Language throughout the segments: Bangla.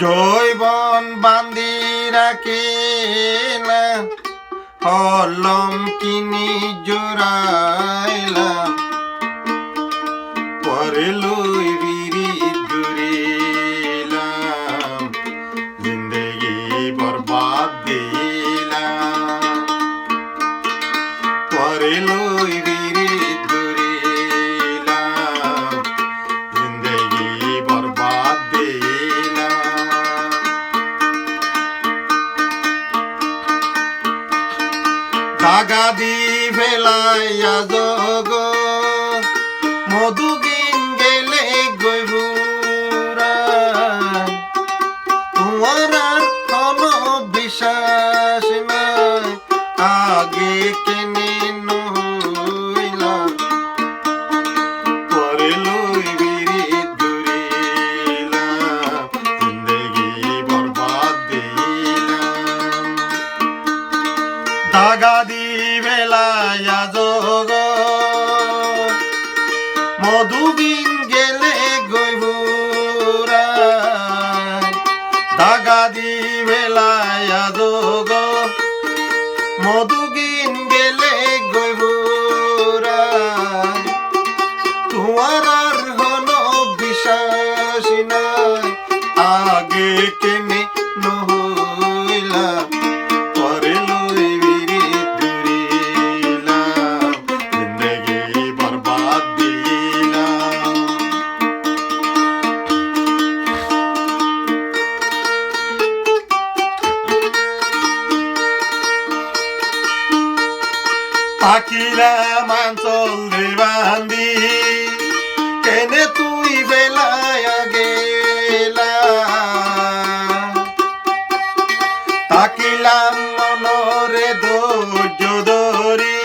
জৈবন বান্ধি রাখিলাম, কলম কিনি জোড়াইলাম, পরে লই বিড়ি ধরিলাম, জিন্দেগি বরবাদ দিলাম, পরে লই বিড়ি ধরিলাম, জিন্দেগি বরবাদ দিলাম। দাগা দি ফেলাইয়া জগ মধুগিন গেলে গইবুরা, তোমার আর কোনো বিশ্বাস নাই, আগে কেনে নইলাম, পরে লই বিড়ি ধরিলাম, জিন্দেগি বরবাদ দিলাম। দাগা দি বেলায়া জগ মধুবিন গেলে গইবুরা, দাগা দি বেলায়া জগ মধুবিন গেলে গইবুরা, তোমার আর হনো বিশ্বাস নাই, আগে কেনে নহইলাম, পরে লই বিড়ি ধরিলাম, জিন্দেগি বরবাদ দিলাম। থাকিলাম আঞ্চল বান্ধি, কেনে তুই বেলায়া গেলা, থাকিলাম মনরে ধৈর্য ধরি,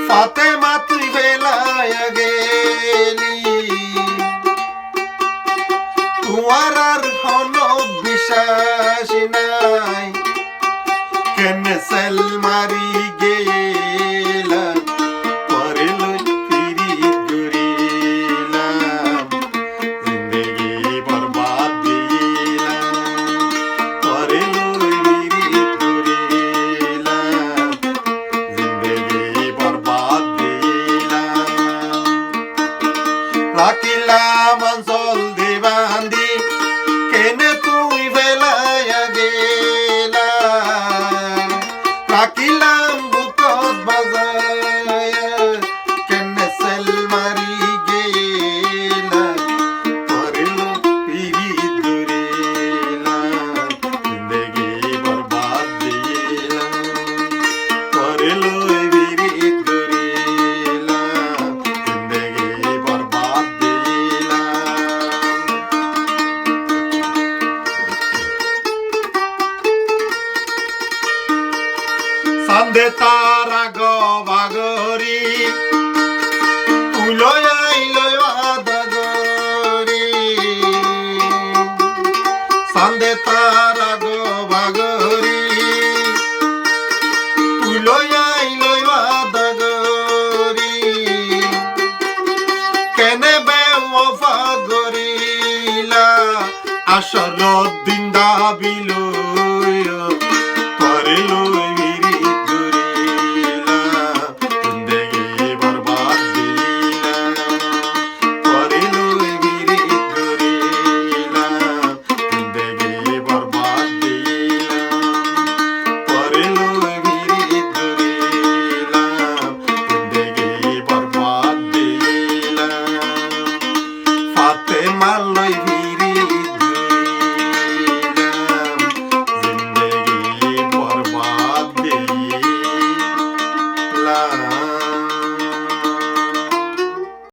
ফাতেমা তুই বেলায়া গেলি, তোমার আর হনো বিশ্বাস নাই, কেনে সেল মারি গেলাম, পরে লই বিড়ি ধরিলাম, জিন্দেগি বরবাদ দিলাম, পরে লই বিড়ি ধরিলাম, জিন্দেগি বরবাদ দিলাম। রাখিলাম আঞ্চল বান্ধি, কেনে তুই বেলায়া গেলা, রাখিলাম বুকত বাজায়া, কেনে সেল মারি গেলা, পরে লই বিড়ি ধরিলাম, জিন্দেগি বরবাদ দিলাম, পরে লই বিড়ি ধরিলাম, জিন্দেগি বরবাদ দিলাম। সান্দে তারা গবাগরি, তুলই আইলই আদাগরি, সান্দে তারা গবাগরি, তুলই আইলই আদাগরি, কেনে বেওয়াফা গরিলা, আসরত